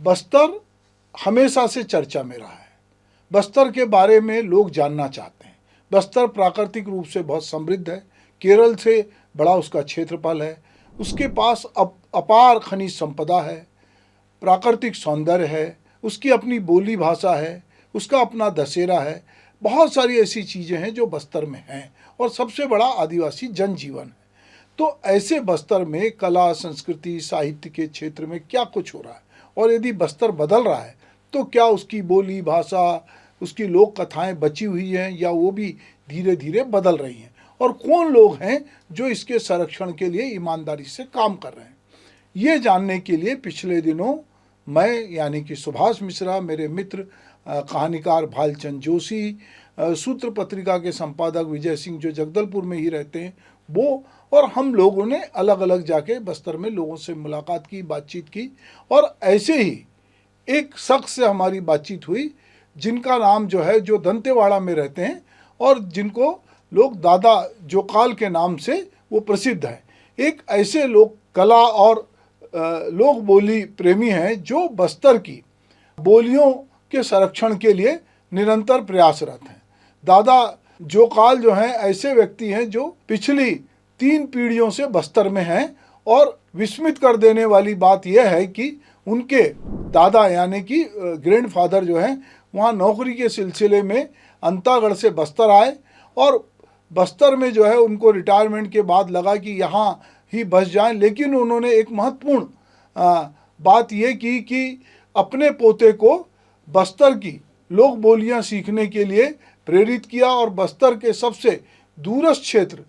बस्तर हमेशा से चर्चा में रहा है। बस्तर के बारे में लोग जानना चाहते हैं। बस्तर प्राकृतिक रूप से बहुत समृद्ध है। केरल से बड़ा उसका क्षेत्रफल है। उसके पास अपार खनिज संपदा है, प्राकृतिक सौंदर्य है, उसकी अपनी बोली भाषा है, उसका अपना दशहरा है। बहुत सारी ऐसी चीज़ें हैं जो बस्तर में हैं और सबसे बड़ा आदिवासी जनजीवन है। तो ऐसे बस्तर में कला, संस्कृति, साहित्य के क्षेत्र में क्या कुछ हो रहा है, और यदि बस्तर बदल रहा है तो क्या उसकी बोली भाषा, उसकी लोक कथाएँ बची हुई हैं या वो भी धीरे धीरे बदल रही हैं, और कौन लोग हैं जो इसके संरक्षण के लिए ईमानदारी से काम कर रहे हैं। ये जानने के लिए पिछले दिनों मैं यानी कि सुभाष मिश्रा, मेरे मित्र कहानीकार भालचंद जोशी, सूत्र पत्रिका के संपादक विजय सिंह जो जगदलपुर में ही रहते हैं, वो और हम लोगों ने अलग अलग जाके बस्तर में लोगों से मुलाकात की, बातचीत की। और ऐसे ही एक शख्स से हमारी बातचीत हुई जिनका नाम जो है, जो दंतेवाड़ा में रहते हैं और जिनको लोग दादा जोकाल के नाम से वो प्रसिद्ध है। एक ऐसे लोग कला और लोक बोली प्रेमी हैं जो बस्तर की बोलियों के संरक्षण के लिए निरंतर प्रयासरत हैं। दादा जोकाल जो हैं ऐसे व्यक्ति हैं जो पिछली 3 पीढ़ियों से बस्तर में हैं, और विस्मित कर देने वाली बात यह है कि उनके दादा यानी कि ग्रैंडफादर जो हैं वहाँ नौकरी के सिलसिले में अंतागढ़ से बस्तर आए, और बस्तर में जो है उनको रिटायरमेंट के बाद लगा कि यहाँ ही बस जाएं। लेकिन उन्होंने एक महत्वपूर्ण बात ये की कि अपने पोते को बस्तर की लोक बोलियाँ सीखने के लिए प्रेरित किया, और बस्तर के सबसे दूरस्थ क्षेत्र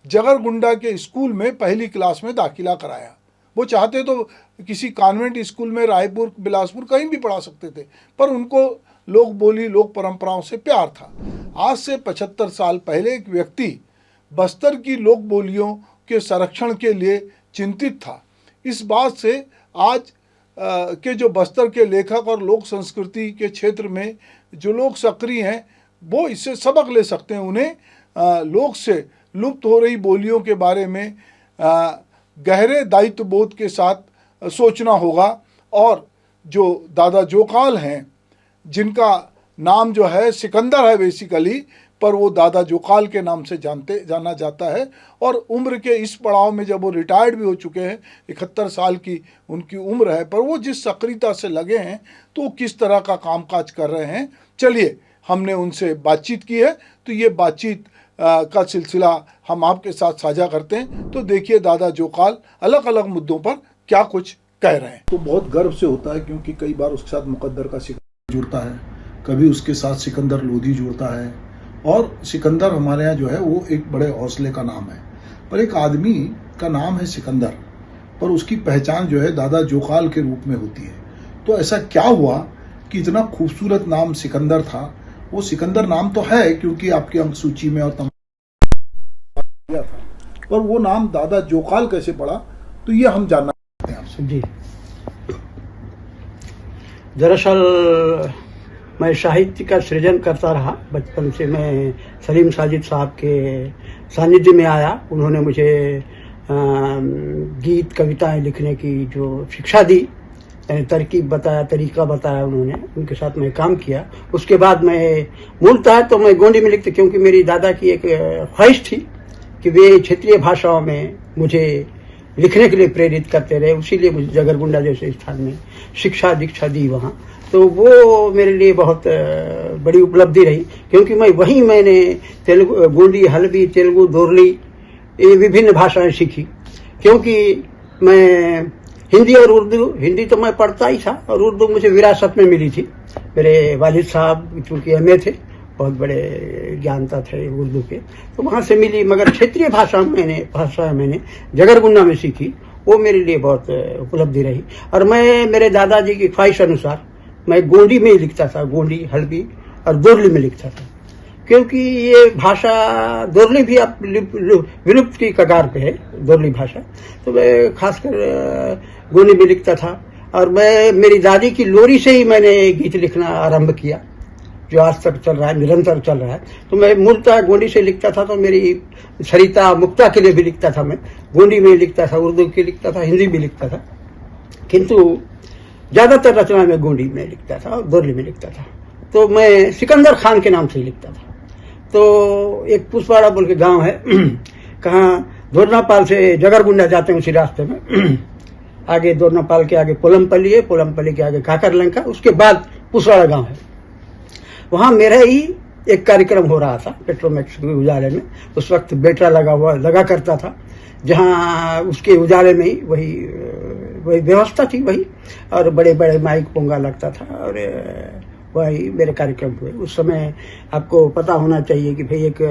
जगरगुंडा के स्कूल में पहली क्लास में दाखिला कराया। वो चाहते तो किसी कॉन्वेंट स्कूल में रायपुर, बिलासपुर कहीं भी पढ़ा सकते थे, पर उनको लोक बोली, लोक परंपराओं से प्यार था। आज से 75 साल पहले एक व्यक्ति बस्तर की लोक बोलियों के संरक्षण के लिए चिंतित था। इस बात से आज के जो बस्तर के लेखक और लोक संस्कृति के क्षेत्र में जो लोग सक्रिय हैं वो इससे सबक ले सकते हैं। उन्हें लोक से लुप्त हो रही बोलियों के बारे में गहरे दायित्व बोध के साथ सोचना होगा। और जो दादा जोकाल हैं, जिनका नाम जो है सिकंदर है बेसिकली, पर वो दादा जोकाल के नाम से जाना जाता है, और उम्र के इस पड़ाव में जब वो रिटायर्ड भी हो चुके हैं, 71 साल की उनकी उम्र है, पर वो जिस सक्रियता से लगे हैं तो वो किस तरह का कामकाज कर रहे हैं, चलिए हमने उनसे बातचीत की है, तो ये बातचीत का सिलसिला हम आपके साथ साझा करते हैं। तो देखिए दादा जोकाल अलग अलग मुद्दों पर क्या कुछ कह रहे हैं। तो बहुत गर्व से होता है क्योंकि कई बार उसके साथ मुकद्दर का सिकंदर जुड़ता है, कभी उसके साथ सिकंदर लोधी जुड़ता है, और सिकंदर हमारे यहाँ जो है वो एक बड़े हौसले का नाम है। पर एक आदमी का नाम है सिकंदर, पर उसकी पहचान जो है दादा जोकाल के रूप में होती है। तो ऐसा क्या हुआ कि इतना खूबसूरत नाम सिकंदर था? वो सिकंदर नाम तो है क्योंकि आपकी अंक सूची में और तमाम था, पर वो नाम दादा जोकाल कैसे पड़ा, तो ये हम जानना चाहते हैं आपसे। जी, दरअसल मैं साहित्य का सृजन करता रहा। बचपन से मैं सलीम साजिद साहब के सानिध्य में आया। उन्होंने मुझे गीत, कविताएं लिखने की जो शिक्षा दी, तरकीब बताया, तरीका बताया उन्होंने, उनके साथ मैं काम किया। उसके बाद मैं मूलतः तो मैं गोंडी में लिखता, क्योंकि मेरी दादा की एक ख्वाहिश थी कि वे क्षेत्रीय भाषाओं में मुझे लिखने के लिए प्रेरित करते रहे। उसीलिए मुझे जगरगुंडा जैसे स्थान में शिक्षा दीक्षा दी वहाँ, तो वो मेरे लिए बहुत बड़ी उपलब्धि रही, क्योंकि मैंने तेलुगु, गोंडी, हल्बी, तेलुगु, दोरली, ये विभिन्न भाषाएं सीखी। क्योंकि मैं हिंदी और उर्दू, हिंदी तो मैं पढ़ता ही था और उर्दू मुझे विरासत में मिली थी। मेरे वालिद साहब चूंकि एमए थे, बहुत बड़े ज्ञानता थे उर्दू के, तो वहाँ से मिली। मगर क्षेत्रीय भाषा मैंने जगरगुंडा में सीखी, वो मेरे लिए बहुत उपलब्धि रही। और मैं मेरे दादाजी की ख्वाहिश अनुसार मैं गोंडी में ही लिखता था, गोंडी, हल्बी और दोरली में लिखता था, क्योंकि ये भाषा दोरली भी अब विलुप्त की कगार पे है, दोरली भाषा। तो मैं खासकर गोंडी में लिखता था। और मैं मेरी दादी की लोरी से ही मैंने गीत लिखना आरंभ किया, जो आज तक चल रहा है, निरंतर चल रहा है। तो मैं मूलतः गोंडी से लिखता था, तो मेरी सरिता, मुक्ता के लिए भी लिखता था, मैं गोंडी में लिखता था, उर्दू के लिखता था, हिंदी भी लिखता था। किंतु ज्यादातर रचना मैं गोंडी में लिखता था और दोरली में लिखता था। तो मैं सिकंदर खान के नाम से ही लिखता था। तो एक पुष्पाड़ा बोल के गांव है, कहाँ दोरनापाल से जगरगुंडा जाते हैं उसी रास्ते में, आगे दोरनापाल के आगे पोलमपल्ली है, पोलमपल्ली के आगे काकरलंका, उसके बाद पुष्पाड़ा गांव है। वहां मेरा ही एक कार्यक्रम हो रहा था पेट्रोमैक्स के उजाले में। उस वक्त बेटरा लगा करता था, जहां उसके उजाले में ही वही व्यवस्था थी वही, और बड़े बड़े माइक पोंगा लगता था और वही मेरे कार्यक्रम हुए। उस समय आपको पता होना चाहिए कि भाई एक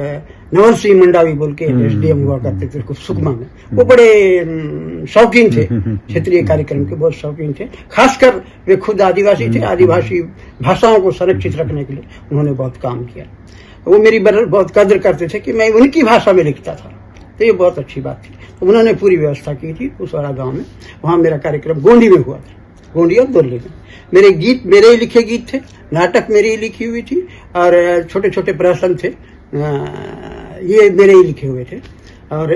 नवल सिंह मंडावी बोल के एसडीएम हुआ करते थे सुकमा में, वो बड़े शौकीन थे, क्षेत्रीय कार्यक्रम के बहुत शौकीन थे। खासकर वे खुद आदिवासी थे, आदिवासी भाषाओं को संरक्षित रखने के लिए उन्होंने बहुत काम किया। वो मेरी बहुत कदर करते थे कि मैं उनकी भाषा में लिखता था, तो ये बहुत अच्छी बात थी। तो उन्होंने पूरी व्यवस्था की थी उस वाला गाँव में। वहाँ मेरा कार्यक्रम गोंडी में हुआ था, गोंडी और दोरली में। मेरे गीत मेरे ही लिखे गीत थे, नाटक मेरी ही लिखी हुई थी, और छोटे छोटे प्रहसन थे, ये मेरे ही लिखे हुए थे। और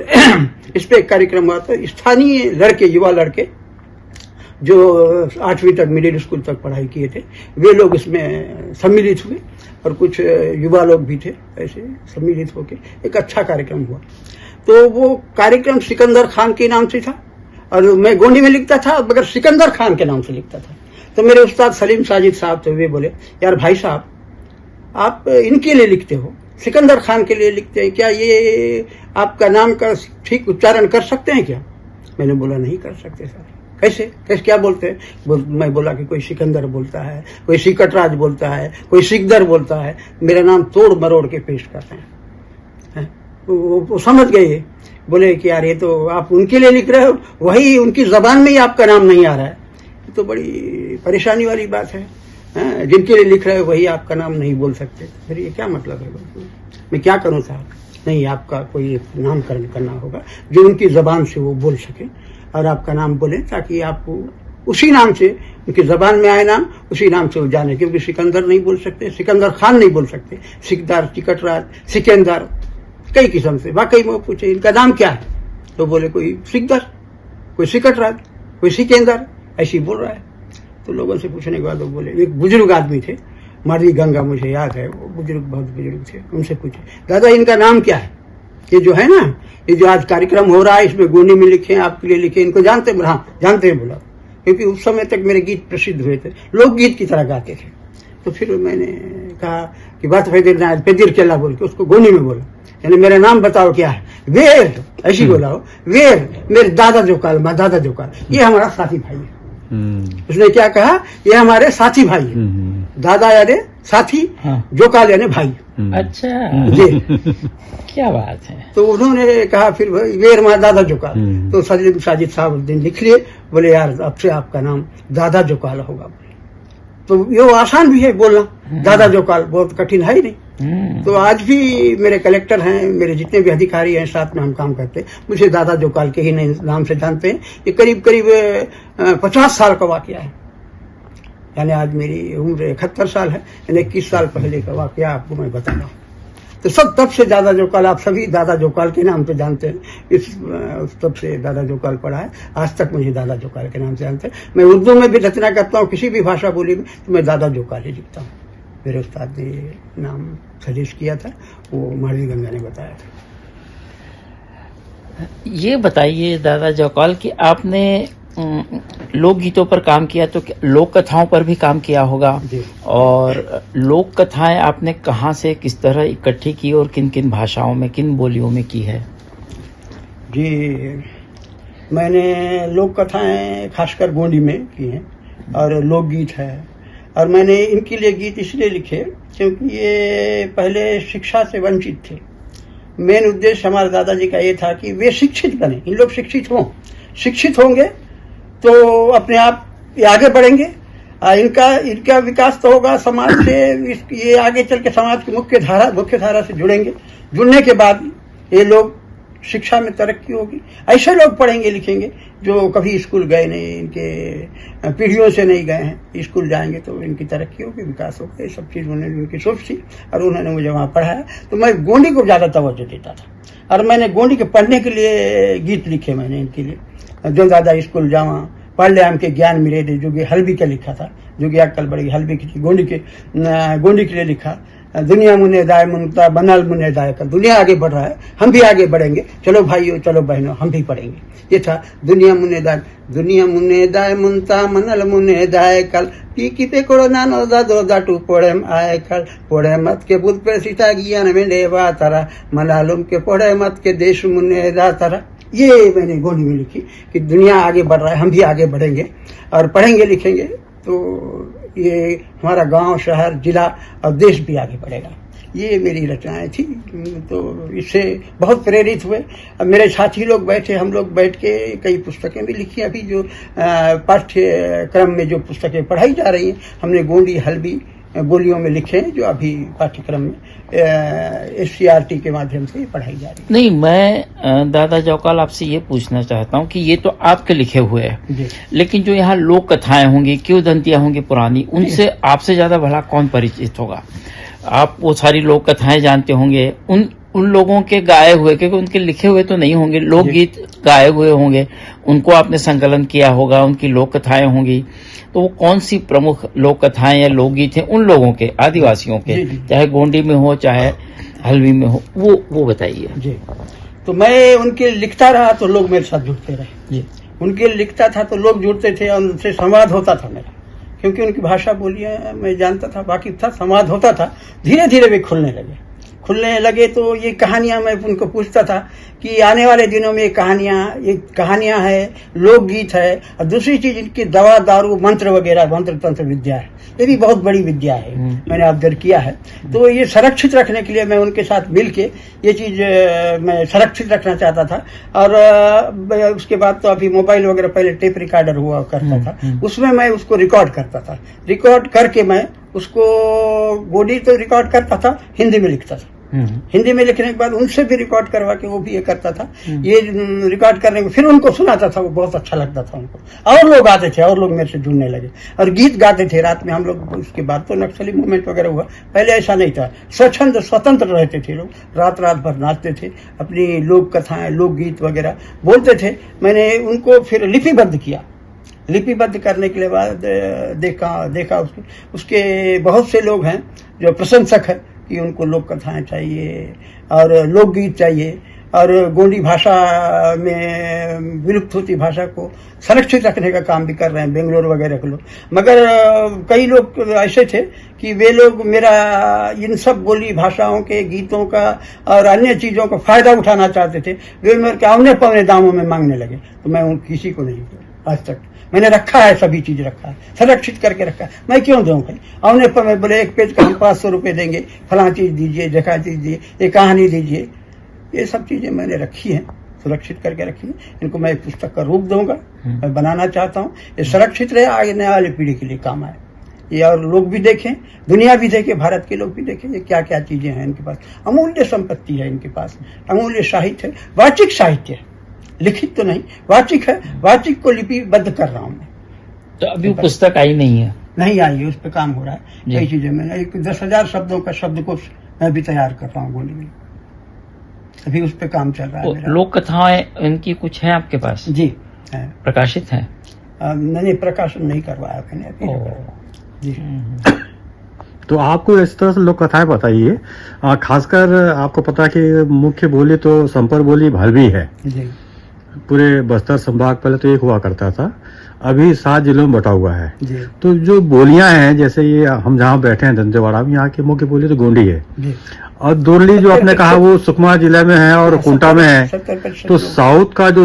इस पे एक कार्यक्रम हुआ था। स्थानीय लड़के, युवा लड़के जो 8वीं तक मिडिल स्कूल तक पढ़ाई किए थे, वे लोग इसमें सम्मिलित हुए, और कुछ युवा लोग भी थे, ऐसे सम्मिलित होकर एक अच्छा कार्यक्रम हुआ। तो वो कार्यक्रम सिकंदर खान के नाम से था, और मैं गोंडी में लिखता था मगर सिकंदर खान के नाम से लिखता था। तो मेरे उस्ताद सलीम साजिद साहब थे, वे बोले, यार भाई साहब, आप इनके लिए लिखते हो, सिकंदर खान के लिए लिखते हैं क्या, ये आपका नाम का ठीक उच्चारण कर सकते हैं क्या? मैंने बोला नहीं कर सकते सर। कैसे कैसे क्या बोलते हैं? मैं बोला कि कोई सिकंदर बोलता है, कोई सिकटराज बोलता है, कोई सिकदर बोलता है, मेरा नाम तोड़ मरोड़ के पेश करते हैं। वो समझ गए, बोले कि यार ये तो आप उनके लिए लिख रहे हो, वही उनकी जबान में ही आपका नाम नहीं आ रहा है, तो बड़ी परेशानी वाली बात है। जिनके लिए लिख रहे हो वही आपका नाम नहीं बोल सकते, फिर ये क्या मतलब है? मैं क्या करूं साहब? नहीं, आपका कोई नामकरण करना होगा जो उनकी जबान से वो बोल सके, और आपका नाम बोले ताकि आपको उसी नाम से, उनकी जबान में आए नाम, उसी नाम से वो जाने। क्योंकि सिकंदर नहीं बोल सकते, सिकंदर खान नहीं बोल सकते, सिकदार, सिकटराज, सिकंदर, कई किस्म से। वाकई में पूछे इनका नाम क्या है, तो बोले कोई सिकदर, कोई सिकटराज, कोई सिकंदर, ऐसी बोल रहा है। तो लोगों से पूछने के बाद वो बोले, एक बुजुर्ग आदमी थे, मारवी गंगा, मुझे याद है, वो बुजुर्ग, बहुत बुजुर्ग थे, उनसे पूछे, दादा इनका नाम क्या है? ये जो है ना, ये जो आज कार्यक्रम हो रहा है, इसमें गोंडी में लिखे, आपके लिए लिखे, इनको जानते हैं? हाँ जानते हैं बोला, क्योंकि उस समय तक मेरे गीत प्रसिद्ध हुए थे, लोकगीत की तरह गाते थे। तो फिर मैंने कहा कि बात पेदिर चला बोल के उसको गोंडी में बोला, यानी मेरा नाम बताओ क्या है? वेर, ऐसी बोला हो, वेर, मेरे दादा जोकाल, माँ दादा जोकाल, ये हमारा साथी भाई है। उसने क्या कहा? ये हमारे साथी भाई है। दादा यानी साथी, जोकाल यानी भाई। अच्छा जी, क्या बात है। तो उन्होंने कहा फिर वेर माँ दादा जोकाल। तो सलीम साजिद साहब उस दिन लिख लिए, बोले यार अब से आपका नाम दादा जोकाल होगा। तो ये आसान भी है बोलना, दादा जोकाल, बहुत कठिन है ही नहीं। तो आज भी मेरे कलेक्टर हैं, मेरे जितने भी अधिकारी हैं, साथ में हम काम करते हैं, मुझे दादा जोकाल के ही नाम से जानते हैं। ये करीब करीब 50 साल का वाकया है, यानी आज मेरी उम्र 71 साल है, यानी 21 साल पहले का वाकया आपको मैं बता रहा हूँ। तो सब तब से दादा जोकाल, आप सभी दादा जोकाल के नाम से जानते हैं। इस तब से दादा जोकाल पढ़ा है, आज तक मुझे दादा जोकाल के नाम से जानते हैं। मैं उर्दू में भी रचना करता हूँ, किसी भी भाषा बोली में, तो मैं दादा जोकाल ही लिखता हूँ। मेरे उस्ताद ने नाम सजेस्ट किया था, वो मारवी गंगा ने बताया था। ये बताइए दादा जोकाल कि आपने लोकगीतों पर काम किया, तो लोक कथाओं पर भी काम किया होगा, और लोक कथाएं आपने कहाँ से, किस तरह इकट्ठी की, और किन किन भाषाओं में, किन बोलियों में की है? जी, मैंने लोक कथाएं खासकर गोंडी में की हैं, और लोकगीत है। और मैंने इनके लिए गीत इसलिए लिखे क्योंकि ये पहले शिक्षा से वंचित थे। मेन उद्देश्य हमारे दादाजी का ये था कि वे शिक्षित बने, इन लोग शिक्षित हों, शिक्षित होंगे तो अपने आप ये आगे बढ़ेंगे, इनका विकास तो होगा समाज से, ये आगे चल के समाज की मुख्य धारा से जुड़ेंगे। जुड़ने के बाद ये लोग शिक्षा में तरक्की होगी। ऐसे लोग पढ़ेंगे लिखेंगे जो कभी स्कूल गए नहीं, इनके पीढ़ियों से नहीं गए हैं, स्कूल जाएंगे तो इनकी तरक्की होगी, विकास होगा। ये सब चीज़ उन्होंने उनकी सोच थी, और उन्होंने मुझे वहाँ पढ़ाया। तो मैं गोंडी को ज़्यादा तवज्जो देता था, और मैंने गोंडी के पढ़ने के लिए गीत लिखे मैंने इनके लिए। जो दादा स्कूल जावा, पाल्याम के ज्ञान मिले थे, जो कि हल्बी का लिखा था, जो कि अक्कल बड़ी हल्बी की गोंडी के लिए लिखा। दुनिया मुने दाय मुनता बनल मुने दाय कल, दुनिया आगे बढ़ रहा है, हम भी आगे बढ़ेंगे, चलो भाइयों चलो बहनों हम भी पढ़ेंगे। ये था दुनिया मुने दाय मुनता मनल मुने दाय कल, पीकी पे कोड़ो नानो दादो दाटू पोड़ेम आए कल, पोड़े मत के बुद्ध पे सीता ज्ञान में देवा तारा, मलालुम के पोड़े मत के देश मुने दा तारा। ये मैंने गोली में लिखी कि दुनिया आगे बढ़ रहा है, हम भी आगे बढ़ेंगे और पढ़ेंगे लिखेंगे तो ये हमारा गांव, शहर, जिला और देश भी आगे बढ़ेगा। ये मेरी रचनाएं थी, तो इससे बहुत प्रेरित हुए। अब मेरे साथी लोग बैठे, हम लोग बैठ के कई पुस्तकें भी लिखी। अभी जो पाठ्यक्रम में जो पुस्तकें पढ़ाई जा रही हैं, हमने गोंडी हल्बी बोलियों में लिखे हैं, जो अभी पाठ्यक्रम में SCRT के माध्यम से पढ़ाई जा रही है। नहीं, मैं दादा जौकाल आपसे ये पूछना चाहता हूँ कि ये तो आपके लिखे हुए हैं, लेकिन जो यहाँ लोक कथाएं होंगी, किंवदंतियां होंगी पुरानी, उनसे आपसे ज्यादा भला कौन परिचित होगा? आप वो सारी लोक कथाएं जानते होंगे, उन लोगों के गाए हुए, क्योंकि उनके लिखे हुए तो नहीं होंगे, लोकगीत गाए हुए होंगे, उनको आपने संकलन किया होगा, उनकी लोक कथाएं होंगी। तो वो कौन सी प्रमुख लोक कथाएं या लोकगीत हैं उन लोगों के, आदिवासियों के, चाहे गोंडी में हो चाहे हल्बी में हो, वो बताइए जी। तो मैं उनके लिखता रहा तो लोग मेरे साथ जुड़ते रहे जी। उनके लिखता था तो लोग जुड़ते थे और उनसे संवाद होता था मेरा, क्योंकि उनकी भाषा बोलियां मैं जानता था, बाकी था, संवाद होता था। धीरे धीरे वे खुलने लगे तो ये कहानियां मैं उनको पूछता था कि आने वाले दिनों में ये कहानियां है, लोकगीत है, और दूसरी चीज इनकी दवा दारू मंत्र वगैरह, मंत्र तंत्र विद्या है, ये भी बहुत बड़ी विद्या है, मैंने ऑब्जर्व किया है। तो ये संरक्षित रखने के लिए मैं उनके साथ मिलके ये चीज मैं संरक्षित रखना चाहता था। और उसके बाद तो अभी मोबाइल वगैरह, पहले टेप रिकॉर्डर हुआ करता था, उसमें मैं उसको रिकॉर्ड करता था। रिकॉर्ड करके मैं उसको गोंडी तो रिकॉर्ड करता था, हिंदी में लिखता था। हिंदी में लिखने के बाद उनसे भी रिकॉर्ड करवा के वो भी ये करता था। ये रिकॉर्ड करने को फिर उनको सुनाता था, वो बहुत अच्छा लगता था उनको। और लोग आते थे, और लोग मेरे से जुड़ने लगे और गीत गाते थे रात में हम लोग। उसके बाद तो नक्सली मूवमेंट वगैरह हुआ, पहले ऐसा नहीं था, स्वतंत्र रहते थे लोग, रात भर नाचते थे, अपनी लोक कथाएं, लोकगीत वगैरह बोलते थे। मैंने उनको फिर लिपिबद्ध किया। लिपिबद्ध करने के बाद देखा उसके बहुत से लोग हैं जो प्रशंसक है कि उनको लोक कथाएं चाहिए और लोकगीत चाहिए, और गोंडी भाषा में विलुप्त होती भाषा को संरक्षित रखने का काम भी कर रहे हैं, बेंगलोर वगैरह के लोग। मगर कई लोग ऐसे थे कि वे लोग मेरा इन सब बोली भाषाओं के गीतों का और अन्य चीजों का फायदा उठाना चाहते थे। वे मेरे के औने पौने दामों में मांगने लगे, तो मैं किसी को नहीं दिया। आज तक मैंने रखा है, सभी चीज रखा है, संरक्षित करके रखा है। मैं क्यों दूं भाई? औने पर मैं बोले एक पेज का हम 500 रुपए देंगे, फला चीज दीजिए, जगह चीज दीजिए, ये कहानी दीजिए, ये सब चीजें मैंने रखी हैं, सुरक्षित करके रखी है। इनको मैं एक पुस्तक का रूप दूंगा, मैं बनाना चाहता हूँ, ये सुरक्षित रहे, आगे वाली पीढ़ी के लिए काम आए ये, और लोग भी देखें, दुनिया भी देखे, भारत के लोग भी देखें ये क्या क्या चीजें हैं इनके पास। अमूल्य संपत्ति है इनके पास, अमूल्य साहित्य है, वाचिक साहित्य है, लिखित तो नहीं, वाचिक है, वाचिक को लिपिबद्ध कर रहा हूं मैं। तो अभी पुस्तक आई नहीं है? नहीं आई है, उस पर काम हो रहा है। कई चीजें मैंने 10,000 शब्दों का शब्दकोश मैं भी तैयार कर रहा हूँ गोंडी में, अभी उस पर काम चल रहा है। लोक कथाएं इनकी कुछ है आपके पास? जी है, प्रकाशित है? नहीं, प्रकाशन नहीं करवाया मैंने अभी जी। तो आपको इस तरह से लोक कथाएं बताइए, खासकर आपको पता है कि मुख्य बोली तो संपर बोली हल्बी है जी। पूरे बस्तर संभाग पहले तो एक हुआ करता था, अभी 7 जिलों में बटा हुआ है जी। तो जो बोलियां हैं, जैसे ये हम जहाँ बैठे हैं दंतेवाड़ा में, यहाँ की मुख्य बोली तो गोंडी है जी। और दोरली जो आपने कहा वो सुकमा जिले में है और कुंटा में है। तो साउथ का जो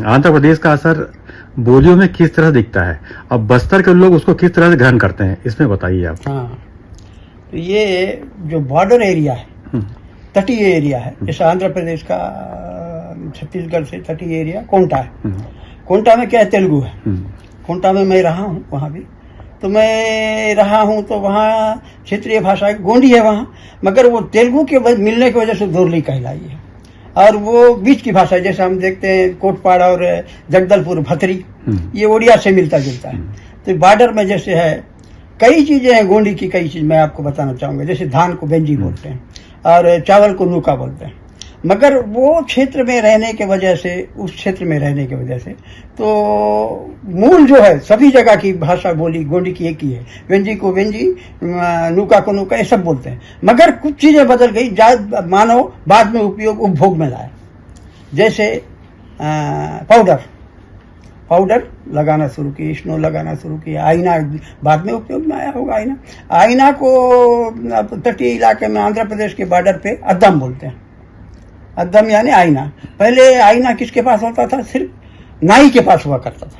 आंध्र प्रदेश का असर बोलियों में किस तरह दिखता है, अब बस्तर के लोग उसको किस तरह से ग्रहण करते हैं, इसमें बताइए आप। हाँ, तो ये जो बॉर्डर एरिया है, तटीय एरिया है, जैसे आंध्र प्रदेश का छत्तीसगढ़ से तटीय एरिया कोंटा है। कोंटा में क्या है, तेलुगु है। कोंटा में मैं रहा हूँ, वहां भी तो मैं रहा हूँ, तो वहाँ क्षेत्रीय भाषा गोंडी है वहाँ, मगर वो तेलुगु के मिलने की वजह से दोरली कहलाई है। और वो बीच की भाषा है, जैसे हम देखते हैं कोटपाड़ और जगदलपुर, भतरी, ये ओडिया से मिलता जुलता है। तो बॉर्डर में जैसे है, कई चीजें हैं गोंडी की, कई चीज मैं आपको बताना चाहूंगा। जैसे धान को बेंजी बोलते हैं और चावल को नूका बोलते हैं, मगर वो क्षेत्र में रहने के वजह से, उस क्षेत्र में रहने की वजह से, तो मूल जो है सभी जगह की भाषा बोली गोंडी की एक ही है। वेंजी को वेंजी, नूका को नूका, ये सब बोलते हैं। मगर कुछ चीजें बदल गई, मानव बाद में उपयोग उपभोग में लाए। जैसे पाउडर लगाना शुरू किए, स्नो लगाना शुरू किया, आईना बाद में उपयोग में आया होगा। आईना को तटीय इलाके में आंध्र प्रदेश के बॉर्डर पे अद्दम बोलते हैं। अद्दम यानी आईना। पहले आईना किसके पास होता था? सिर्फ नाई के पास हुआ करता था।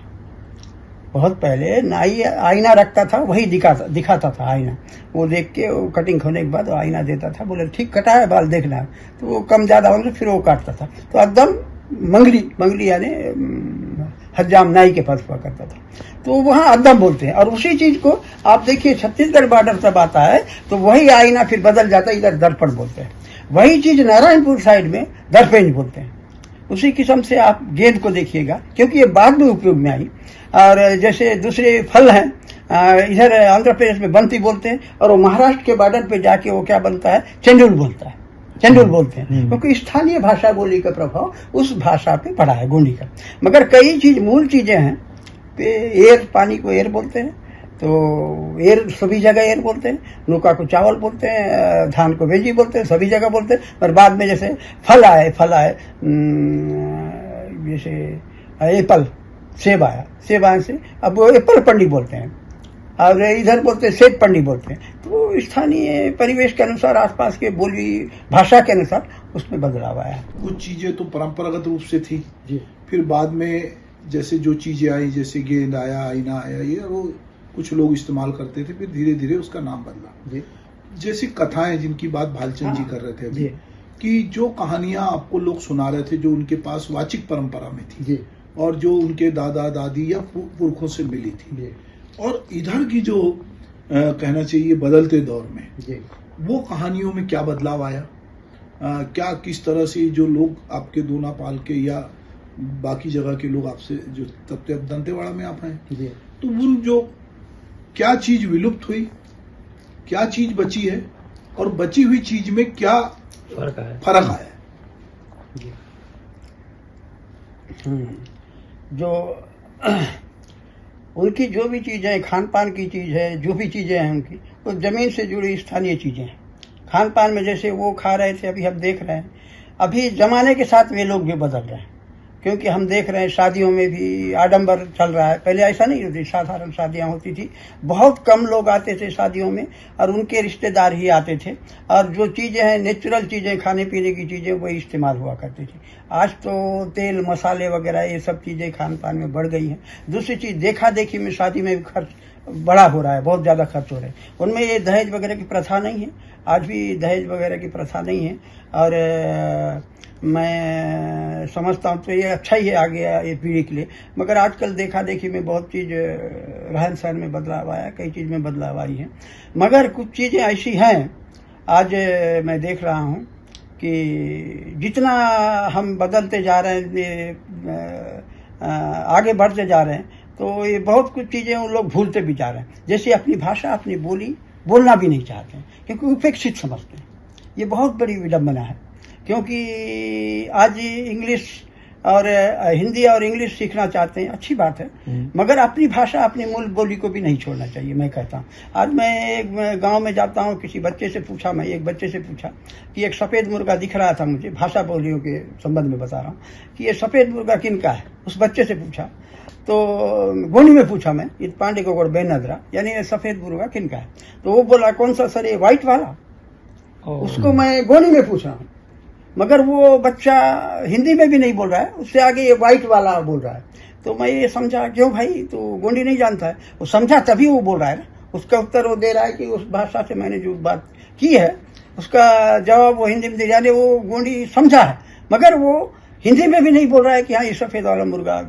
बहुत पहले नाई आईना रखता था, वही दिखाता था आईना। वो देख के वो कटिंग होने के बाद वो आईना देता था, बोले ठीक कटा है, बाल देखना है। तो वो कम ज्यादा होने फिर वो काटता था। तो अद्दम मंगली यानी हज्जाम नाई के पास हुआ करता था, तो वहां अद्दम बोलते हैं। और उसी चीज को आप देखिए छत्तीसगढ़ बॉर्डर तब आता है तो वही आईना फिर बदल जाता है, इधर दर्पण बोलते हैं। वही चीज नारायणपुर साइड में दर्पेंज बोलते हैं। उसी किस्म से आप गेंद को देखिएगा, क्योंकि ये बाद में उपयोग में आई। और जैसे दूसरे फल हैं, इधर आंध्र प्रदेश में बंती बोलते हैं, और वो महाराष्ट्र के बॉर्डर पे जाके वो क्या बनता है? चंडुल बोलता है, चंडुल बोलते हैं, क्योंकि स्थानीय भाषा बोली का प्रभाव उस भाषा पे पड़ा है गोंडी का। मगर कई चीज मूल चीजें हैं। एयर, पानी को एयर बोलते हैं, तो एयर सभी जगह एयर बोलते हैं। नौका को चावल बोलते हैं, धान को वेजी बोलते हैं, सभी जगह बोलते हैं। और बाद में जैसे फल आए, जैसे एप्पल, सेब आया, सेब आने से अब वो एप्पल पंडी बोलते हैं, और इधर बोलते हैं सेब पंडी बोलते हैं। तो स्थानीय परिवेश के अनुसार, आसपास के बोली भाषा के अनुसार उसमें बदलाव आया। कुछ चीजें तो परंपरागत रूप से थी जी। फिर बाद में जैसे जो चीजें आई, जैसे गेंद आया, आईना आया, ये वो कुछ लोग इस्तेमाल करते थे, फिर धीरे धीरे उसका नाम बदला। जी। जैसे कथाएं जिनकी बात भालचंद जी कर रहे थे अभी, जी। कि जो कहानियां आपको लोग सुना रहे थे जो उनके पास वाचिक परंपरा में थी, जी। और जो उनके दादा दादी या पुरखों से मिली थी, जी। और इधर की जो कहना चाहिए बदलते दौर में, जी। वो कहानियों में क्या बदलाव आया? क्या किस तरह से जो लोग आपके दोना पाल के या बाकी जगह के लोग आपसे जो तब तक दंतेवाड़ा में आप हैं, जी। तो उन जो क्या चीज विलुप्त हुई, क्या चीज बची है, और बची हुई चीज में क्या फर्क आया? जो उनकी जो भी चीजें, खान पान की चीज है, जो भी चीजें हैं उनकी, वो जमीन से जुड़ी स्थानीय चीजें हैं। खान पान में जैसे वो खा रहे थे, अभी हम देख रहे हैं, अभी जमाने के साथ वे लोग भी बदल रहे हैं। क्योंकि हम देख रहे हैं शादियों में भी आडंबर चल रहा है। पहले ऐसा नहीं होती, साधारण शादियां होती थी, बहुत कम लोग आते थे शादियों में, और उनके रिश्तेदार ही आते थे, और जो चीजें हैं नेचुरल चीजें, खाने पीने की चीजें, वही इस्तेमाल हुआ करती थी। आज तो तेल मसाले वगैरह ये सब चीजें खान पान में बढ़ गई हैं। दूसरी चीज, देखा देखी में शादी में खर्च बड़ा हो रहा है, बहुत ज्यादा खर्च हो रहे हैं। उनमें ये दहेज वगैरह की प्रथा नहीं है, आज भी दहेज वगैरह की प्रथा नहीं है। और मैं समझता हूँ तो ये अच्छा ही है आगे ये पीढ़ी के लिए। मगर आजकल देखा देखी में बहुत चीज रहन सहन में बदलाव आया, कई चीज में बदलाव आई है। मगर कुछ चीजें ऐसी हैं, आज मैं देख रहा हूँ कि जितना हम बदलते जा रहे हैं, आगे बढ़ते जा रहे हैं, तो ये बहुत कुछ चीजें उन लोग भूलते भी जा रहे हैं। जैसे अपनी भाषा, अपनी बोली बोलना भी नहीं चाहते हैं, क्योंकि उपेक्षित समझते हैं। ये बहुत बड़ी विडंबना है, क्योंकि आज इंग्लिश और हिंदी और इंग्लिश सीखना चाहते हैं, अच्छी बात है, मगर अपनी भाषा, अपनी मूल बोली को भी नहीं छोड़ना चाहिए, मैं कहता हूँ। आज मैं एक गांव में जाता हूँ, किसी बच्चे से पूछा, मैं एक बच्चे से पूछा कि एक सफेद मुर्गा दिख रहा था मुझे, भाषा बोलियों के संबंध में बता रहा हूँ, कि ये सफेद मुर्गा किनका है। उस बच्चे से पूछा, तो गोनी में पूछा मैं, ये पांडे को बेनदरा, यानी ये सफेद मुर्गा किनका है। तो वो बोला, कौन सा सर, ये व्हाइट वाला। उसको मैं गोनी में पूछ रहा हूँ, मगर वो बच्चा हिंदी में भी नहीं बोल रहा है, उससे आगे ये व्हाइट वाला बोल रहा है। तो मैं ये समझा, क्यों भाई, तो गोंडी नहीं जानता है? वो समझा तभी वो बोल रहा है ना। उसका उत्तर वो दे रहा है कि उस भाषा से मैंने जो बात की है, उसका जवाब वो हिंदी में दे, यानी वो गोंडी समझा है, मगर वो हिंदी में भी नहीं बोल रहा है कि हाँ ये सफेद वाला मुर्गा।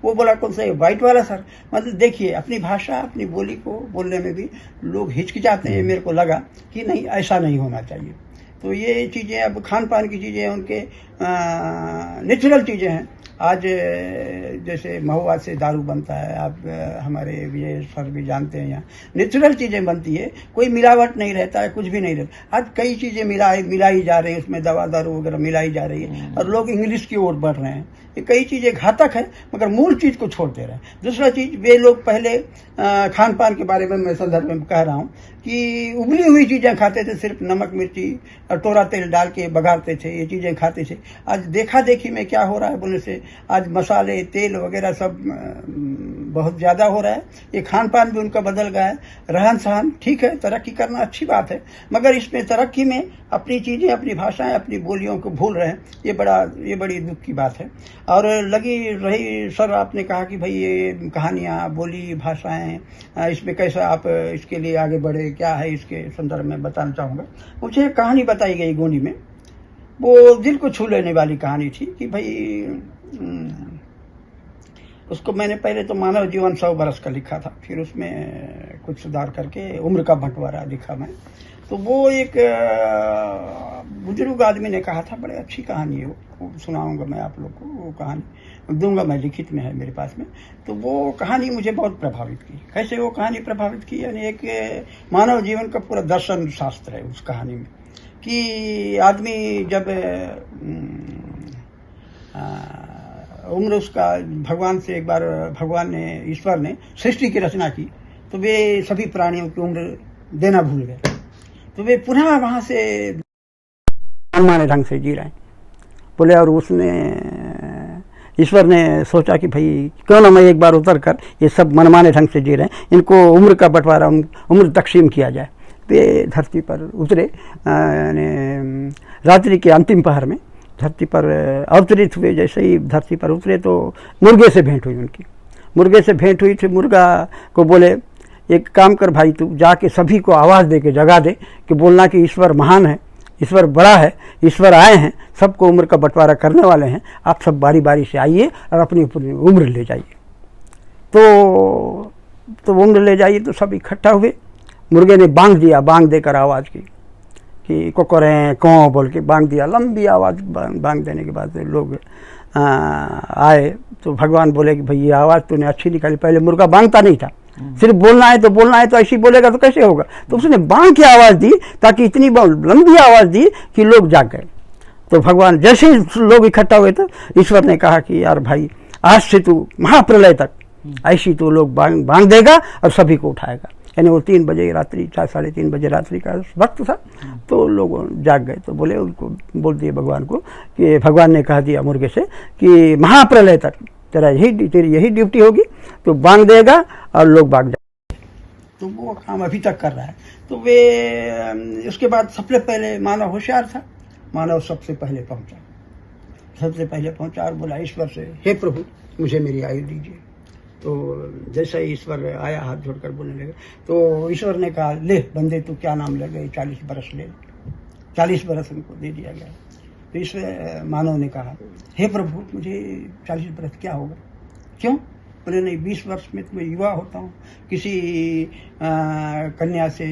वो बोला, कौन सा, ये व्हाइट वाला सर। मतलब देखिए, अपनी भाषा, अपनी बोली को बोलने में भी लोग हिचकिचाते हैं। मेरे को लगा कि नहीं, ऐसा नहीं होना चाहिए। तो ये चीजें, अब खान पान की चीजें, उनके नेचुरल चीज़ें हैं। आज जैसे महुआ से दारू बनता है, आप हमारे विजय सर भी जानते हैं, यहाँ नेचुरल चीज़ें बनती है, कोई मिलावट नहीं रहता है, कुछ भी नहीं रहता। आज कई चीज़ें मिलाई जा रही है, उसमें दवा दारू वगैरह मिलाई जा रही है और लोग इंग्लिश की ओर बढ़ रहे हैं। ये कई चीज़ें घातक है, मगर मूल चीज़ को छोड़ दे रहे हैं। दूसरा चीज़, वे लोग पहले खान पान के बारे में मैं संदर्भ में कह रहा हूँ कि उबली हुई चीज़ें खाते थे, सिर्फ नमक मिर्ची और टोरा तेल डाल के बघारते थे, ये चीज़ें खाते थे। आज देखा देखी में क्या हो रहा है बोलने से, आज मसाले तेल वगैरह सब बहुत ज़्यादा हो रहा है। ये खान पान भी उनका बदल गया है। रहन सहन ठीक है, तरक्की करना अच्छी बात है, मगर इसमें तरक्की में अपनी चीज़ें, अपनी भाषाएं, अपनी बोलियों को भूल रहे हैं। ये बड़ी दुख की बात है। और लगी रही सर, आपने कहा कि भाई ये कहानियाँ, बोली, भाषाएं, इसमें कैसा आप इसके लिए आगे बढ़े, क्या है इसके संदर्भ में बताना चाहूँगा। मुझे एक कहानी बताई गई गोंडी में, वो दिल को छू लेने वाली कहानी थी कि भाई उसको मैंने पहले तो मानव जीवन 100 बरस का लिखा था, फिर उसमें कुछ सुधार करके उम्र का बंटवारा लिखा मैं। तो वो एक बुजुर्ग आदमी ने कहा था, बड़े अच्छी कहानी है वो सुनाऊंगा मैं आप लोग को, वो कहानी दूंगा मैं, लिखित में है मेरे पास में। तो वो कहानी मुझे बहुत प्रभावित की। कैसे वो कहानी प्रभावित की, यानी एक मानव जीवन का पूरा दर्शन शास्त्र है उस कहानी में, कि आदमी जब उम्र उसका भगवान से, एक बार भगवान ने, ईश्वर ने सृष्टि की रचना की, तो वे सभी प्राणियों की उम्र देना भूल गए। तो वे पुनः वहां से मनमाने ढंग से जी रहे हैं बोले। और उसने, ईश्वर ने सोचा कि भाई क्यों ना मैं एक बार उतर कर, ये सब मनमाने ढंग से जी रहे हैं, इनको उम्र का बंटवारा, उम्र तकसीम किया जाए। वे धरती पर उतरे, रात्रि के अंतिम पहर में धरती पर अवतरित हुए। जैसे ही धरती पर उतरे तो मुर्गे से भेंट हुई उनकी। मुर्गे से भेंट हुई थी। मुर्गा को बोले, एक काम कर भाई, तू जाके सभी को आवाज़ दे के जगा दे कि बोलना कि ईश्वर महान है, ईश्वर बड़ा है, ईश्वर आए हैं, सबको उम्र का बंटवारा करने वाले हैं, आप सब बारी बारी से आइए और अपनी अपनी उम्र ले जाइए। तो उम्र ले जाइए। तो सब इकट्ठा हुए। मुर्गे ने बांग दिया, बांग देकर आवाज़ की कि कोकोरें कौं बोल के बांग दिया, लंबी आवाज़। बांग देने के बाद लोग आए। तो भगवान बोले कि भाई ये आवाज़ तूने अच्छी निकाली, पहले मुर्गा बांगता नहीं था, सिर्फ बोलना है तो ऐसी बोलेगा तो कैसे होगा। तो उसने बांग की आवाज़ दी, ताकि इतनी लंबी आवाज़ दी कि लोग जाग गए। तो भगवान, जैसे ही लोग इकट्ठा हुए तो ईश्वर ने कहा कि यार भाई, आज से तू महाप्रलय तक ऐसी तो लोग बांग देगा और सभी को उठाएगा। यानी वो 3 बजे रात्रि, 3:30 बजे रात्रि का वक्त था। तो लोग जाग गए। तो बोले, उनको बोल दिए भगवान को कि भगवान ने कह दिया मुर्गे से कि महाप्रलय तक तेरी यही ड्यूटी होगी, तो बांग देगा और लोग भाग जाएंगे। तो वो काम अभी तक कर रहा है। तो वे उसके बाद सबसे पहले मानव होशियार था, मानव सबसे पहले पहुंचा और बोला ईश्वर से, हे प्रभु मुझे मेरी आयु दीजिए। तो जैसे ही ईश्वर आया, हाथ जोड़कर बोलने लगे, तो ईश्वर ने कहा, ले बंदे तू क्या नाम लगे, 40 बरस ले। 40 बरस उनको दे दिया गया। तो इस मानव ने कहा, हे प्रभु मुझे 40 बरस क्या होगा, क्यों? बोले नहीं, 20 वर्ष में तो मैं युवा होता हूँ, किसी कन्या से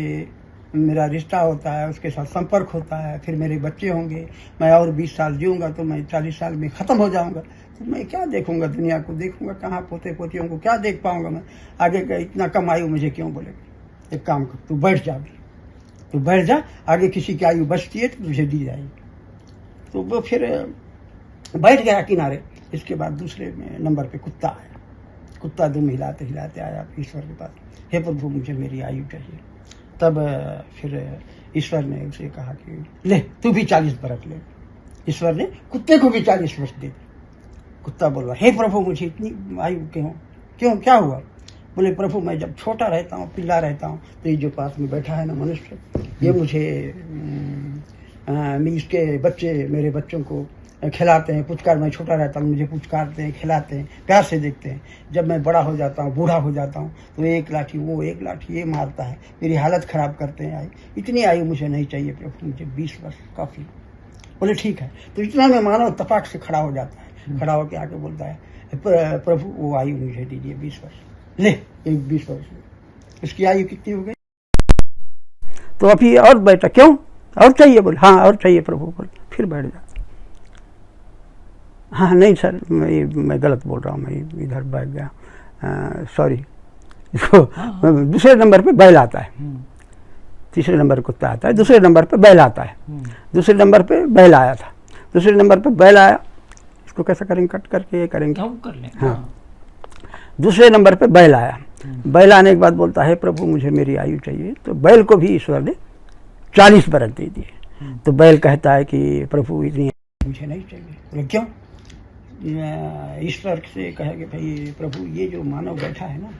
मेरा रिश्ता होता है, उसके साथ संपर्क होता है, फिर मेरे बच्चे होंगे, मैं और 20 साल जीऊँगा तो मैं 40 साल में ख़त्म हो जाऊँगा। तो मैं क्या देखूँगा, दुनिया को देखूँगा कहाँ, पोते पोतियों को क्या देख पाऊँगा मैं, आगे का इतना कम आयु मुझे क्यों बोलेगा। एक काम कर, तू बैठ जा, तू बैठ जा, आगे किसी की आयु बचती है तो तुझे दी जाएगी। तो वो फिर बैठ गया किनारे। इसके बाद दूसरे नंबर पे कुत्ता आया। कुत्ता दुम हिलाते हिलाते आया ईश्वर के पास, हे प्रभु मुझे मेरी आयु चाहिए। तब फिर ईश्वर ने उसे कहा कि ले तू भी 40 बरस ले। ईश्वर ने कुत्ते को भी 40 वर्ष दे दी। कुत्ता बोला, हे प्रभु मुझे इतनी आयु क्यों, क्या हुआ? बोले, प्रभु मैं जब छोटा रहता हूँ, पिल्ला रहता हूँ, तो ये जो पास में बैठा है ना मनुष्य, ये मुझे इसके बच्चे मेरे बच्चों को खिलाते हैं, पुचकार, मैं छोटा रहता हूँ मुझे पुचकारते हैं, खिलाते हैं, प्यार से देखते हैं। जब मैं बड़ा हो जाता हूँ, बूढ़ा हो जाता हूँ, तो एक लाठी वो, एक लाठी ये मारता है, मेरी हालत खराब करते हैं। इतनी आयु मुझे नहीं चाहिए प्रभु, मुझे 20 वर्ष काफ़ी। बोले ठीक है। तो इतना में मानव तपाक से खड़ा हो जाता है, खड़ा होकर आके बोलता है, प्रभु वो आयु मुझे दीजिए 20 वर्ष। ले एक 20 वर्ष, इसकी आयु कितनी हो गई? तो अभी और बैठा, क्यों और चाहिए? बोले हाँ और चाहिए प्रभु। बोले फिर बैठ जा। हाँ नहीं सर, मैं गलत बोल रहा हूँ, मैं इधर बैठ गया, सॉरी। इसको दूसरे नंबर पे बैल आता है, तीसरे नंबर पे कुत्ता आता है, दूसरे नंबर पे बैल आता है। दूसरे नंबर पे बैल आया था, दूसरे नंबर पे बैल आया, इसको कैसे करेंगे, कट करके ये करेंगे, कर लें। हाँ। दूसरे नंबर पे बैल आया, बैल आने के बाद बोलता है प्रभु मुझे मेरी आयु चाहिए, तो बैल को भी ईश्वर ने 40 बरस दे दिए। तो बैल कहता है कि प्रभु इतनी मुझे नहीं चाहिए। बोले क्यों? ईश्वर से कहे कि भाई प्रभु ये जो मानव बैठा है ना,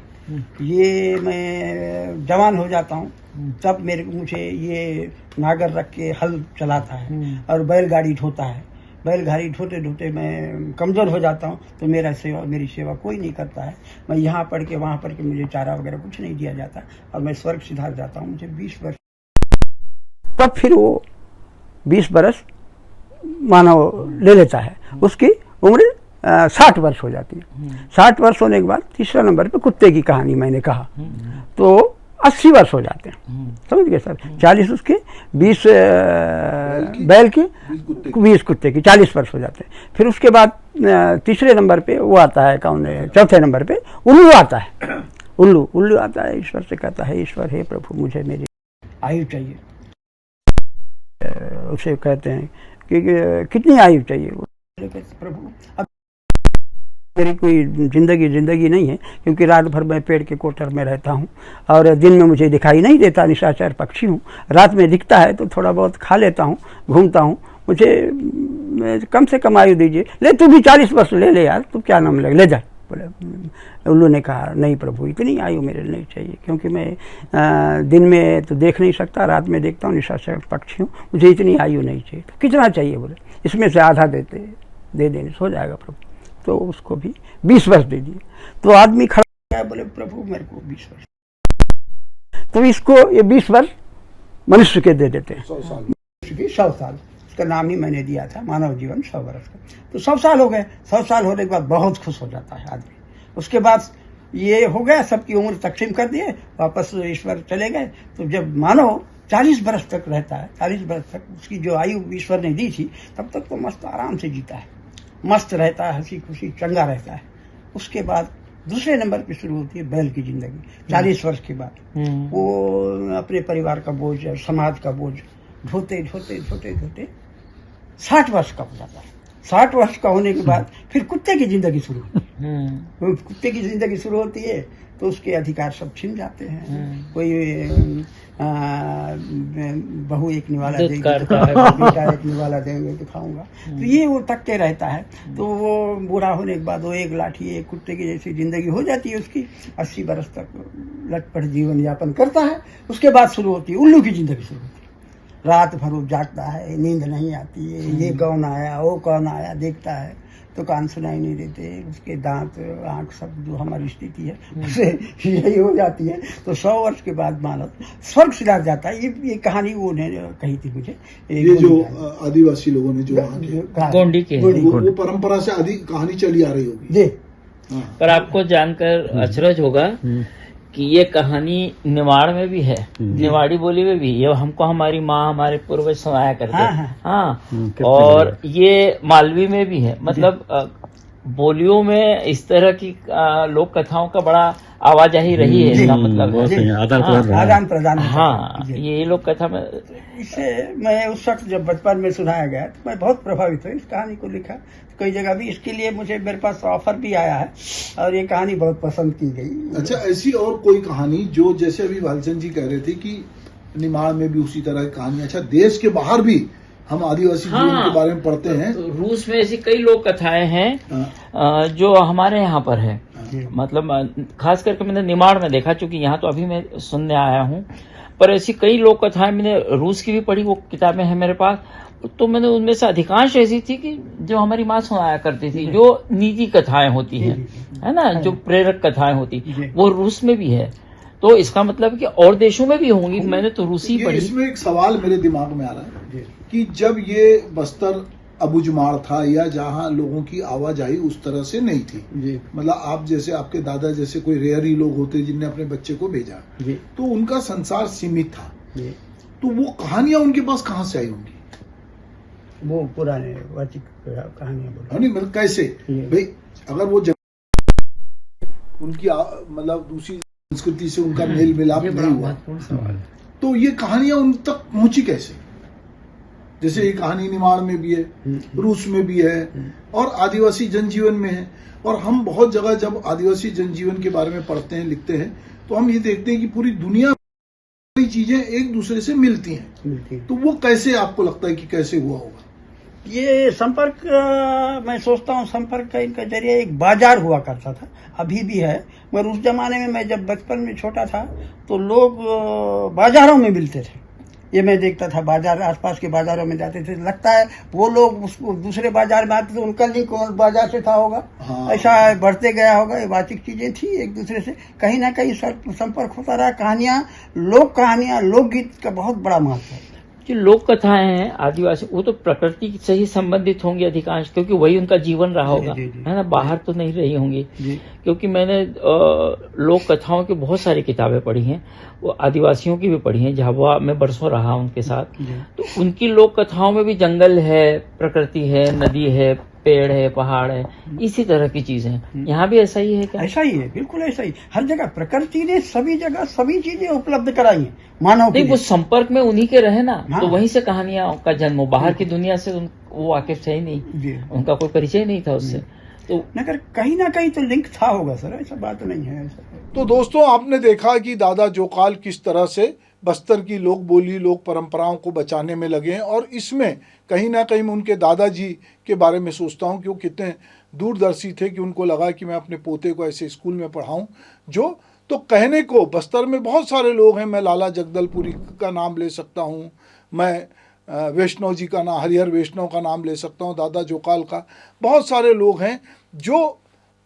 ये मैं जवान हो जाता हूँ तब मुझे ये नागर रख के हल चलाता है और बैलगाड़ी ढोता है, बैलगाड़ी ढोते ढोते मैं कमज़ोर हो जाता हूँ, तो मेरी सेवा कोई नहीं करता है। मैं यहाँ पढ़ के वहाँ पढ़ के मुझे चारा वगैरह कुछ नहीं दिया जाता और मैं स्वर्ग सिधार जाता हूँ, मुझे 20 वर्ष। तब फिर वो 20 बरस मानव ले लेता है, उसकी उम्र 60 वर्ष हो जाती है। 60 वर्ष होने के बाद तीसरा नंबर पे कुत्ते की कहानी मैंने कहा, तो 80 वर्ष हो जाते हैं, समझ गए सर। 40 उसके, 20 बैल के, 20 कुत्ते की, 40 वर्ष हो जाते हैं। फिर उसके बाद तीसरे नंबर पे वो आता है, कौन है, चौथे नंबर पे उल्लू आता है। उल्लू आता है, ईश्वर से कहता है ईश्वर हे प्रभु मुझे मेरी आयु चाहिए। उसे कहते हैं कि कितनी आयु चाहिए? प्रभु अब मेरी कोई जिंदगी नहीं है, क्योंकि रात भर मैं पेड़ के कोटर में रहता हूँ और दिन में मुझे दिखाई नहीं देता, निशाचर पक्षी हूँ। रात में दिखता है तो थोड़ा बहुत खा लेता हूँ, घूमता हूँ, मुझे कम से कम आयु दीजिए। ले तू भी 40 वर्ष ले यार, तू क्या नाम ले जा। बोले उल्लू ने कहा नहीं प्रभु इतनी आयु मेरे नहीं चाहिए, क्योंकि मैं दिन में तो देख नहीं सकता, रात में देखता हूँ, निशाचर पक्षी हूँ, मुझे इतनी आयु नहीं चाहिए। तो कितना चाहिए? बोले इसमें से आधा दे देने से हो जाएगा प्रभु। तो उसको भी 20 वर्ष दे दिए। तो आदमी खड़ा है, बोले प्रभु मेरे को 20 वर्ष। तो इसको ये 20 वर्ष मनुष्य के दे देते हैं, 100 साल। उसका नाम ही मैंने दिया था मानव जीवन 100 वर्ष का। तो 100 साल हो गए। 100 साल होने के बाद बहुत खुश हो जाता है आदमी। उसके बाद ये हो गया, सबकी उम्र तकसीम कर दिए, वापस ईश्वर चले गए। तो जब मानव 40 वर्ष तक रहता है, 40 वर्ष तक उसकी जो आयु ईश्वर ने दी थी, तब तक तो मस्त आराम से जीता है, मस्त रहता है, हंसी खुशी चंगा रहता है। उसके बाद दूसरे नंबर पे शुरू होती है बैल की जिंदगी। 40 वर्ष के बाद वो अपने परिवार का बोझ और समाज का बोझ ढोते 60 वर्ष का हो जाता है। 60 वर्ष का होने के बाद फिर कुत्ते की जिंदगी शुरू होती है। कुत्ते की जिंदगी शुरू होती है तो उसके अधिकार सब छिन जाते हैं। कोई बहू एक निवाला देगी, बेटा एक निवाला देंगे तो खाऊंगा। तो ये वो तकते रहता है। तो वो बूढ़ा होने के बाद वो एक लाठी एक कुत्ते की जैसी जिंदगी हो जाती है उसकी। 80 बरस तक लटपट जीवन यापन करता है। उसके बाद शुरू होती है उल्लू की जिंदगी शुरू होती है। रात भर वो जागता है, नींद नहीं आती है, ये कौन आया वो कौन आया देखता है तो कान सुनाई नहीं देते, उसके दांत आंख सब जो हमारी स्थिति है उसे यही हो जाती है। तो 100 वर्ष के बाद मानव स्वर्ग सिधार जाता है। ये कहानी वो ने कही थी मुझे। ये जो आदिवासी लोगों ने जो गोंडी के वो परंपरा से आदि कहानी चली आ रही होगी जी। पर आपको जानकर अचरज होगा कि ये कहानी निमाड़ में भी है, निवाड़ी बोली में भी। ये हमको हमारी माँ हमारे पूर्वज सुनाया करते। हाँ। और ये मालवी में भी है। मतलब बोलियों में इस तरह की लोक कथाओं का बड़ा आवाजाही रही है। इसका मतलब आदान प्रदान। हाँ, ये लोक कथा में इससे मैं उस वक्त जब बचपन में सुनाया गया तो मैं बहुत प्रभावित हुई। इस कहानी को लिखा कई जगह भी, इसके लिए मेरे पास ऑफर भी आया है और ये कहानी बहुत पसंद की गई। अच्छा, ऐसी और कोई कहानी जो जैसे अभी भालचंद जी कह रहे थे कि निमाड़ में भी उसी तरह की कहानी। अच्छा, देश के बाहर भी हम आदिवासी जीवन के बारे में पढ़ते हैं। तो रूस में ऐसी कई लोक कथाएं हैं जो हमारे यहाँ पर है। मतलब खास करके मैंने निमाड़ में देखा, चूंकि यहाँ तो अभी मैं सुनने आया हूँ, पर ऐसी कई लोक कथाएं मैंने रूस की भी पढ़ी, वो किताबें हैं मेरे पास। तो मैंने उनमें से अधिकांश ऐसी थी कि जो हमारी माँ सुनाया करती थी, जो नीति कथाएं होती हैं, है ना, जो प्रेरक कथाएं होती, वो रूस में भी है। तो इसका मतलब कि और देशों में भी होंगी। मैंने तो रूसी पढ़ी। इसमें एक सवाल मेरे दिमाग में आ रहा है कि जब ये बस्तर अबुझमाड़ था या जहाँ लोगों की आवाजाही उस तरह से नहीं थी, मतलब आप जैसे आपके दादा जैसे कोई रेयर ही लोग होते जिनने अपने बच्चे को भेजा, तो उनका संसार सीमित था। तो वो कहानियां उनके पास कहाँ से आई होंगी? वो पुराने वाचिक कहानियां बोला। नहीं मतलब कैसे ये। भाई, अगर वो उनकी मतलब दूसरी संस्कृति से उनका मेल मिलाप नहीं हुआ, तो ये कहानियां उन तक पहुंची कैसे? जैसे ये कहानी निमाड़ में भी है, रूस में भी है, और आदिवासी जनजीवन में है। और हम बहुत जगह जब आदिवासी जनजीवन के बारे में पढ़ते हैं, लिखते हैं, तो हम ये देखते हैं कि पूरी दुनिया में चीजें एक दूसरे से मिलती हैं। तो वो कैसे आपको लगता है कि कैसे हुआ होगा? ये संपर्क, मैं सोचता हूँ संपर्क का इनका जरिए एक बाजार हुआ करता था, अभी भी है, मगर उस जमाने में मैं जब बचपन में छोटा था तो लोग बाजारों में मिलते थे। ये मैं देखता था, बाजार आसपास के बाजारों में जाते थे, लगता है वो लोग उसको दूसरे बाजार में आते थे, उनका लिंक कौन बाजार से था होगा। हाँ। ऐसा बढ़ते गया होगा। ये वाचिक चीजें थी, एक दूसरे से कहीं ना कहीं संपर्क होता रहा। कहानियां लोकगीत का बहुत बड़ा महत्व है। जो लोक कथाएं हैं आदिवासी, वो तो प्रकृति से ही संबंधित होंगी अधिकांश, क्योंकि वही उनका जीवन रहा होगा, है ना, बाहर तो नहीं रही होंगी। क्योंकि मैंने लोक कथाओं की बहुत सारी किताबें पढ़ी हैं, वो आदिवासियों की भी पढ़ी हैं, झाबुआ में बरसों रहा उनके साथ। तो उनकी लोक कथाओं में भी जंगल है, प्रकृति है, नदी है, पेड़ है, पहाड़ है, इसी तरह की चीजें हैं। यहाँ भी ऐसा ही है क्या? ऐसा ही है, बिल्कुल ऐसा ही। हर जगह प्रकृति ने सभी जगह सभी चीजें उपलब्ध कराई हैं मानव के नहीं, वो लिए। संपर्क में उन्हीं के रहे ना। हाँ। तो वहीं से कहानियां का जन्म हो, बाहर की दुनिया से वो वाकिफ थे ही नहीं, उनका कोई परिचय नहीं था उससे। तो मगर कहीं ना कहीं तो लिंक था होगा सर, ऐसा बात नहीं है ऐसा। तो दोस्तों, आपने देखा कि दादा जोकाल किस तरह से बस्तर की लोक बोली, लोक परंपराओं को बचाने में लगे हैं। और इसमें कहीं ना कहीं मैं उनके दादाजी के बारे में सोचता हूं कि वो कितने दूरदर्शी थे कि उनको लगा कि मैं अपने पोते को ऐसे स्कूल में पढ़ाऊं। जो तो कहने को बस्तर में बहुत सारे लोग हैं, मैं लाला जगदलपुरी का नाम ले सकता हूं, मैं वैष्णव जी का नाम, हरिहर वैष्णव का नाम ले सकता हूं, दादा जोकाल का, बहुत सारे लोग हैं जो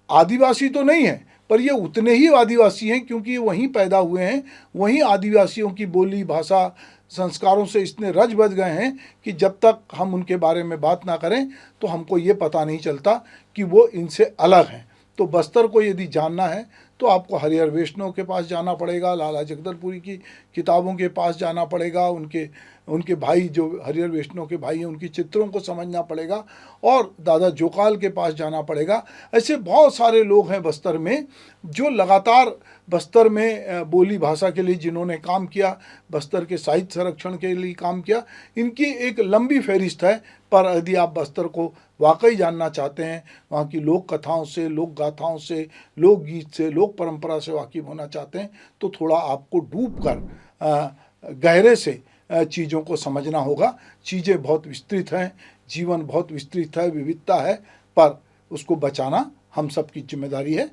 आदिवासी तो नहीं है, पर ये उतने ही आदिवासी हैं क्योंकि वहीं पैदा हुए हैं, वहीं आदिवासियों की बोली, भाषा, संस्कारों से इतने रच बच गए हैं कि जब तक हम उनके बारे में बात ना करें तो हमको ये पता नहीं चलता कि वो इनसे अलग हैं। तो बस्तर को यदि जानना है तो आपको हरिहर वैष्णव के पास जाना पड़ेगा, लाला जगदलपुरी की किताबों के पास जाना पड़ेगा, उनके भाई जो हरिहर वैष्णव के भाई हैं उनकी चित्रों को समझना पड़ेगा, और दादा जोकाल के पास जाना पड़ेगा। ऐसे बहुत सारे लोग हैं बस्तर में जो लगातार बस्तर में बोली भाषा के लिए जिन्होंने काम किया, बस्तर के साहित्य संरक्षण के लिए काम किया। इनकी एक लंबी फहरिस्त है, पर यदि आप बस्तर को वाकई जानना चाहते हैं, वहाँ की लोक कथाओं से, लोक गाथाओं से, लोकगीत से, लोक परंपरा से वाकिफ होना चाहते हैं, तो थोड़ा आपको डूब कर गहरे से चीज़ों को समझना होगा। चीज़ें बहुत विस्तृत हैं, जीवन बहुत विस्तृत है, विविधता है, पर उसको बचाना हम सबकी जिम्मेदारी है।